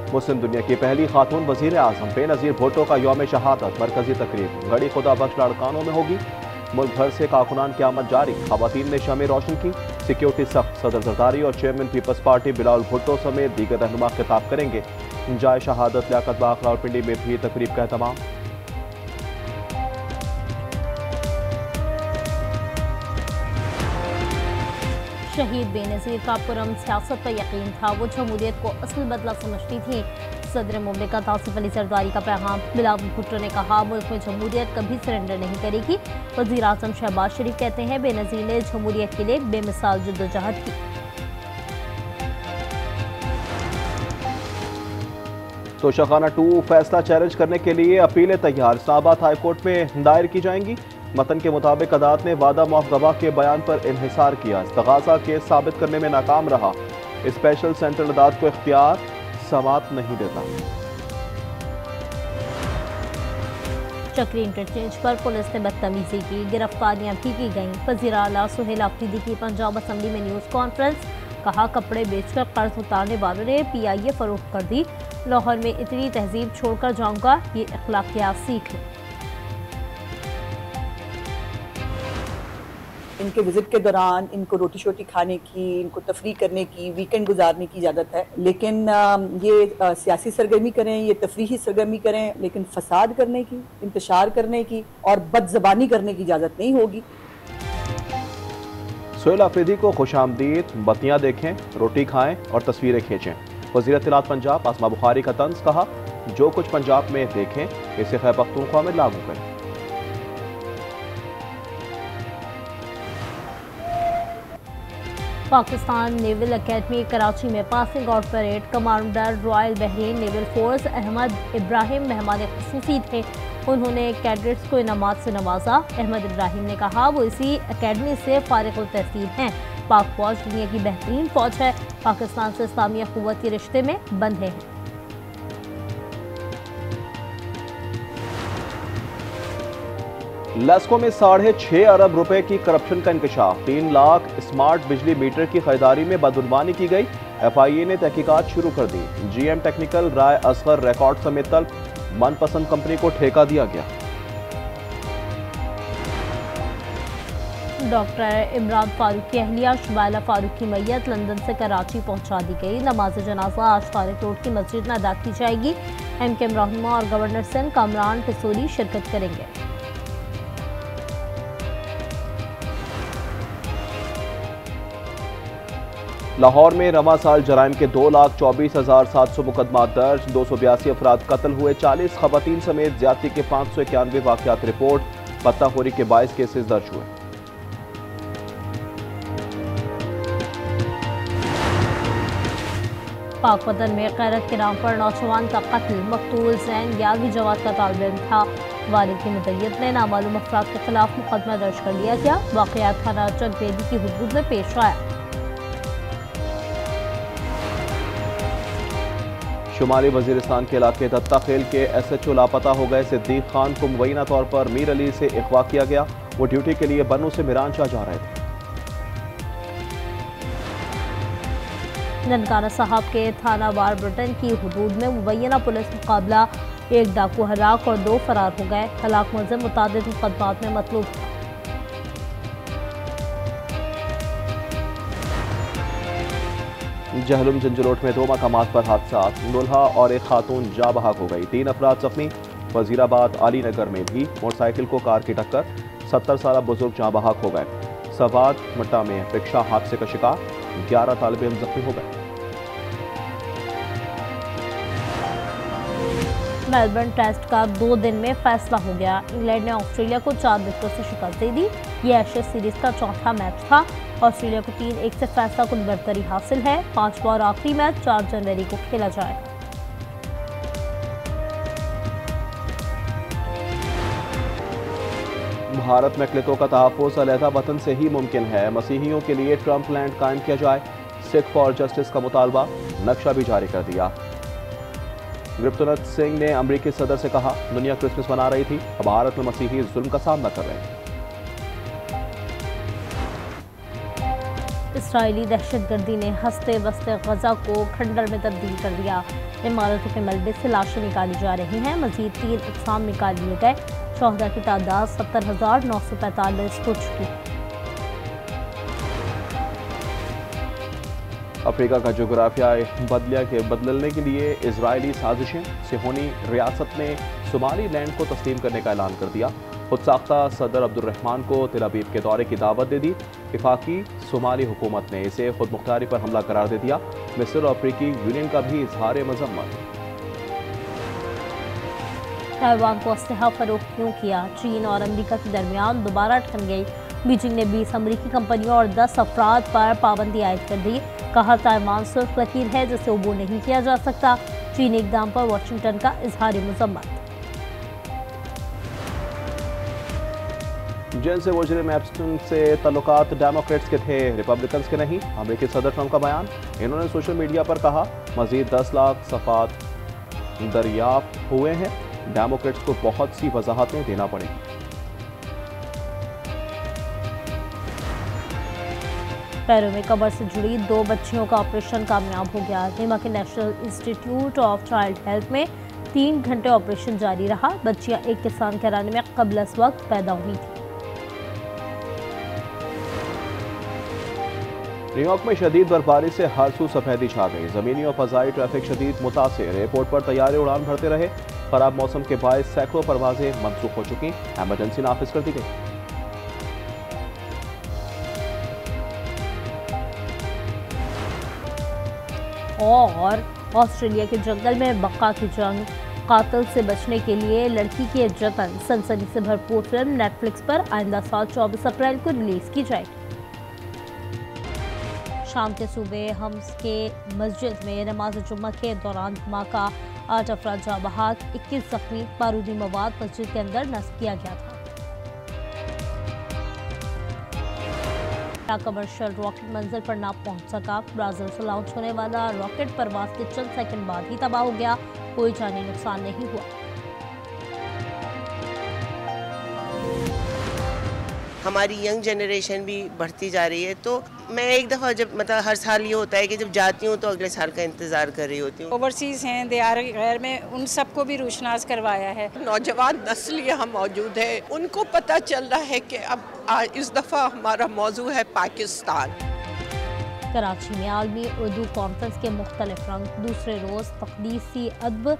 मुस्लिम दुनिया की पहली खातून वजीर आजम बेनज़ीर भुट्टो का यौम शहादत मरकजी तकरीब घड़ी खुदा बख्श लाड़कानों में होगी। मुल्क भर से कारकुनान की आमद जारी, खवातीन ने शमें रोशन की, सिक्योरिटी सख्त। सदर जरदारी और chairman Peoples Party Bilawal Bhutto समेत दीगर रहनुमा खिताब करेंगे। जाए शहादत लियाकत बाग रावलपिंडी में भी तकरीब का एहतमाम। शहीद बेनज़ीर का पुरम सियासत पर यकीन था, वो जमहूरियत को असल बदला समझती थी। सदर मुमलिकत आसिफ अली जरदारी का पैगाम। बिलावल भुट्टो ने कहा, मुल्क में जमहूरियत कभी सरेंडर नहीं करेगी। वज़ीर आज़म शहबाज शरीफ कहते हैं, बेनज़ीर ने जमहूरियत के लिए बेमिसाल जद्दोजहद की। तोशाखाना 2 फैसला चैलेंज करने के लिए अपीलें तैयार, इस्लामाबाद हाई कोर्ट में दायर की जाएंगी। मतन के मुताबिक अदालत ने वादा माफ गवाह के बयान पर इन्हिसार किया, तगाजा केस साबित करने में नाकाम रहा। स्पेशल सेंट्रल अदालत को इख्तियार समात नहीं देता। चक्री इंटरचेंज पर पुलिस ने बदतमीजी की, गिरफ्तारियां भी की गईं। वज़ीर आला सुहेल आफरीदी की पंजाब असम्बली में न्यूज़ कॉन्फ्रेंस। कहा, कपड़े बेचकर कर्ज उतारने वालों ने PIA फरोख्त कर दी। लाहौर में इतनी तहजीब छोड़कर जाऊंगा, ये अखलाकियात सीख लें। इनके विजिट के दौरान इनको रोटी शोटी खाने की, इनको तफरी करने की, वीकेंड गुजारने की इजाज़त है, लेकिन ये सियासी सरगर्मी करें, ये तफरीही सरगर्मी करें, लेकिन फसाद करने की, इंतशार करने की और बदज़बानी करने की इजाज़त नहीं होगी। सुहेल आफरीदी को खुशामदीद, बत्तियां देखें, रोटी खाएं और तस्वीरें खींचें। वज़ीर इत्तलात पंजाब आसमा बुखारी का तंज। कहा, जो कुछ पंजाब में देखें इसे खैबर पख्तूनख्वा में लागू करें। पाकिस्तान नेवल एकेडमी कराची में passing out parade. Commander Royal Bahrain Naval Force Ahmed Ibrahim मेहमान खुसूसी थे। उन्होंने कैडेट्स को इनामात से नवाजा। अहमद इब्राहिम ने कहा, वो इसी एकेडमी से फारिगुल तहसील हैं। पाक फौज दुनिया की बेहतरीन फौज है, पाकिस्तान से इस्लामी अखुवत के रिश्ते में बंधे हैं। लेस्को में 6.5 अरब रुपए की करप्शन का इंकशाफ। 3 लाख स्मार्ट बिजली मीटर की खरीदारी में बदजुबानी की गई। FIA ने तहकीकात शुरू कर दी। GM टेक्निकल राय असगर रिकॉर्ड समेत तलब। मनपसंद कंपनी को ठेका दिया गया। डॉक्टर इमरान फारूक की अहलिया शुबाइला फारूक की मैयत लंदन से कराची पहुंचा दी गई। नमाज जनाजा आज तारिक रोड की मस्जिद में अदा की जाएगी। MKM रहनुमा और गवर्नर सिंध कामरान टिसोरी शिरकत करेंगे। लाहौर में रवा साल जराइम के 2,24,700 मुकदमा दर्ज। 282 अफराद कत्ल हुए। 40 खवातीन समेत ज्यादती के 591 वाकयात रिपोर्ट। पत्ताखोरी के 22 केसेस दर्ज हुए। पाक वतन में गैरत के नाम पर नौजवान का कत्ल। मकतूल जैन 11वीं जमात का तालिब इल्म था। वालिद की मुद्दत में नामालूम अफराद के खिलाफ मुकदमा दर्ज कर लिया गया। वाकयात थाना चकबेदी की हुदूद में पेश आया। शुमाली वजीरिस्तान के इलाके दत्ता खेल के SHO लापता हो गए। सिद्दीक खान को मुबैना तौर पर मीर अली से अगवा किया गया। वो ड्यूटी के लिए बन्नू से मिरानशाह जा रहे थे। ननकाना साहब के थाना वार ब्रिटेन की हुदूद में मुबैना पुलिस मुकाबला। एक डाकू हलाक और 2 फरार हो गए। हलाक मुलज़िम मुतादिद मुकदमात में मतलूब था। जहलुम जंजलोट में 2 मकामात पर हादसा। दुल्हा और एक खातून जा बहक हो गई। 3 अफराद जख्मी। वजीराबाद आली नगर में भी मोटरसाइकिल को कार की टक्कर। 70 साल बुजुर्ग जा बहक हो गए। सवाद मट्टा में रिक्शा हादसे का शिकार। 11 तालिब इल्म जख्मी हो गए। मेलबर्न टेस्ट का 2 दिन में फैसला हो गया। इंग्लैंड ने ऑस्ट्रेलिया को 4 विकेटों से शिकस्त दे दी। यह एशेज सीरीज का चौथा मैच था। ऑस्ट्रेलिया को 3-1 से फैसला कुल बरतरी हासिल है। 5वां और आखिरी मैच 4 जनवरी को खेला जाएगा। भारत में अक़लियतों का तहफ़्फ़ुज़ अलहदा वतन से ही मुमकिन है। मसीहियों के लिए ट्रंप लैंड कायम किया जाए। सिख फॉर जस्टिस का मुतालबा। नक्शा भी जारी कर दिया। गुरप्तनाथ सिंह ने अमरीकी सदर से कहा, दुनिया क्रिसमस मना रही थी, अब भारत में मसीही जुल्म का सामना कर रहे हैं। इसराइली दहशतगर्दी ने हंसते बसते गजा को खंडर में तब्दील कर दिया। इमारतों के मलबे से लाशें निकाली जा रही हैं। मजीद 3 अक़साम निकाल लिए गए। शोहदा की तादाद 70,945 हो चुकी है। अफ्रीका का जोग्राफिया बदलने के लिए इजरायली साजिशें। सिहोनी रियासत ने सोमाली लैंड को तस्लीम करने का ऐलान कर दिया। खुद साख्ता सदर अब्दुर्रहमान को तिल अबीब के दौरे की दावत दे दी। इफाकी सोमाली हुकूमत ने इसे खुद मुख्तारी पर हमला करार दे दिया। मिस्र और अफ्रीकी यूनियन का भी इजहार मजम्मत। ताइवान को असलहा फरोख्त क्यों किया? चीन और अमेरिका के दरमियान दोबारा ठन गई। बीजिंग ने 20 अमेरिकी कंपनियों और 10 अफराद पर पाबंदी आयद कर दी। कहा ताइवान सुर्ख लकीर है जिसे अबूर नहीं किया जा सकता। चीनी इक़दाम पर वाशिंगटन का इजहार मजम्मत। जिनसे वज़ीर एप्स्टन से तल्लुकात डेमोक्रेट्स के थे, रिपब्लिकन्स के नहीं। अमेरिकी सदर ट्रंप का बयान। इन्होंने सोशल मीडिया पर कहा मजीद 10 लाख सफ़ात दरियाफ्त हुए हैं। डेमोक्रेट्स को बहुत सी वजाहतें देना पड़ेगी। पैरों में कमर से जुड़ी 2 बच्चियों का ऑपरेशन कामयाब हो गया। नीमा के national institute of child health में 3 घंटे ऑपरेशन जारी रहा। बच्चियां एक किसान घराने में कबल इस वक्त पैदा हुई थी। न्यूयॉर्क में शदीद बर्फबारी से हर सू सफेदी छा गई। जमीनी और फजाई ट्रैफिक शदीद मुतासिर। एयरपोर्ट पर तैयारे उड़ान भरते रहे। खराब मौसम के बायस सैकड़ों परवाजें मनसूख हो चुकी। एमरजेंसी नाफिज कर दी गई। और ऑस्ट्रेलिया के जंगल में बक्का की जंग। कातिल से बचने के लिए लड़की के जतन। सनसनी से भरपूर फिल्म नेटफ्लिक्स पर आइंदा साल 24 अप्रैल को रिलीज की जाएगी। शाम के सूबे हम्स के मस्जिद में नमाज जुम्मा के दौरान धमाका। 8 अफराद जाँ बहक, 21 जख्मी। बारूदी मवाद मस्जिद के अंदर नस्ब किया गया था। कमर्शियल रॉकेट मंजिल पर ना पहुंच सका। ब्राजील से लॉन्च होने वाला रॉकेट परवाज के चंद सेकंड बाद ही तबाह हो गया। कोई जानी नुकसान नहीं हुआ। हमारी यंग जनरेशन भी बढ़ती जा रही है, तो मैं एक दफ़ा जब मतलब हर साल ये होता है कि जब जाती हूँ तो अगले साल का इंतज़ार कर रही होती हूँ। ओवरसीज़ हैं, दियार गैर में, उन सबको भी रोशनास करवाया है। नौजवान नस्ल यहाँ मौजूद है, उनको पता चल रहा है कि अब इस दफ़ा हमारा मौजू है पाकिस्तान। कराची में आलमी उर्दू कॉन्फ्रेंस के मुख्तलिफ रंग। दूसरे रोज़ तकदीसी अदब,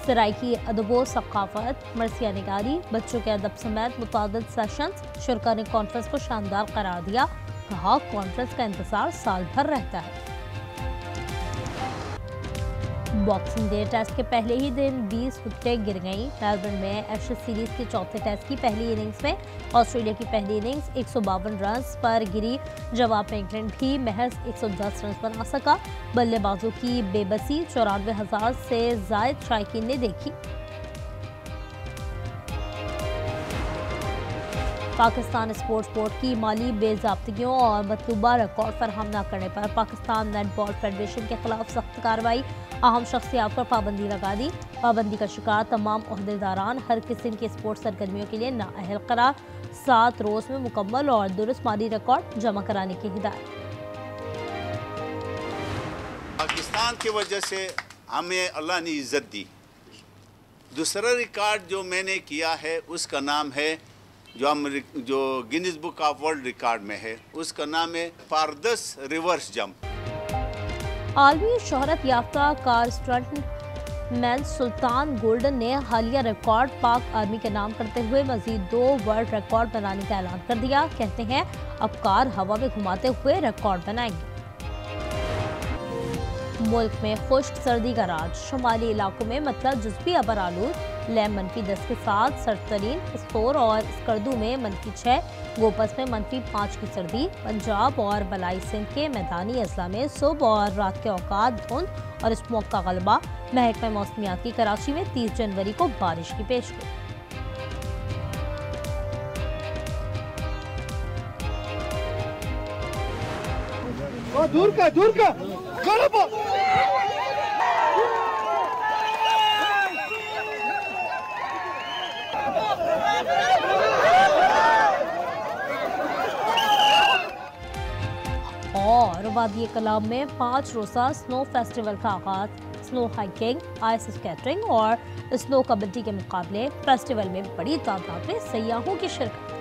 सराइकी अदबो सकाफत, मरसिया निगारी, बच्चों के अदब समेत मुतादिद सेशंस। शुरका ने कॉन्फ्रेंस को शानदार करार दिया। कहा कॉन्फ्रेंस का इंतजार साल भर रहता है। बॉक्सिंग डे टेस्ट के पहले ही दिन 20 विकेटें गिर गईं। मेलबर्न में एशेज सीरीज के चौथे टेस्ट की पहली इनिंग्स में ऑस्ट्रेलिया की पहली इनिंग्स 152 रन पर गिरी। जवाब में इंग्लैंड भी महज 110 रन बना सका। बल्लेबाजों की बेबसी 94,000 से जायद शायकीन ने देखी। पाकिस्तान स्पोर्ट्स बोर्ड की माली बेज़ाब्तियों और मतलूबा रिकॉर्ड फराहम न करने पर पाकिस्तान नेटबॉल फेडरेशन के खिलाफ सख्त कार्रवाई। अहम शख्सियात पर पाबंदी लगा दी। पाबंदी का शिकार तमाम ओहदेदारान हर किस्म की स्पोर्ट्स सरगर्मियों के लिए नाअहल करार। 7 रोज़ में मुकम्मल और दुरुस्त माली रिकॉर्ड जमा कराने की हिदायत। पाकिस्तान की वजह से हमें अल्लाह ने इज्जत दी। दूसरा रिकॉर्ड जो मैंने किया है उसका नाम है जो Guinness book of world record में है, उसका नाम है फारदस रिवर्स जंप। आलमी शोहरत याफ्ता कार स्टंट मैन सुल्तान गोल्डन ने हालिया रिकॉर्ड पाक आर्मी के नाम करते हुए मजीद 2 वर्ल्ड रिकॉर्ड बनाने का ऐलान कर दिया। कहते हैं अब कार हवा में घुमाते हुए रिकॉर्ड बनाएंगे। मुल्क में खुश्क सर्दी का राज। शुमाली इलाकों में मतलब जुज़वी अबर आलूद। लैम -10 के साथ सर्दतरीन। स्कोर और स्कर्दू में -6। गोपस में -5 की सर्दी। पंजाब और बलाई सिंध के मैदानी अजला में सुबह और रात के औकात धुंध और स्मोक का गलबा। महकमा मौसमियात की कराची में 30 जनवरी को बारिश की पेशगोई। दूर का और वादी कलाम में 5 रोज़ा स्नो फेस्टिवल का आगाज। स्नो हाइकिंग, आइस स्केटिंग और स्नो कबड्डी के मुकाबले। फेस्टिवल में बड़ी तादाद में सयाहों की शिरकत।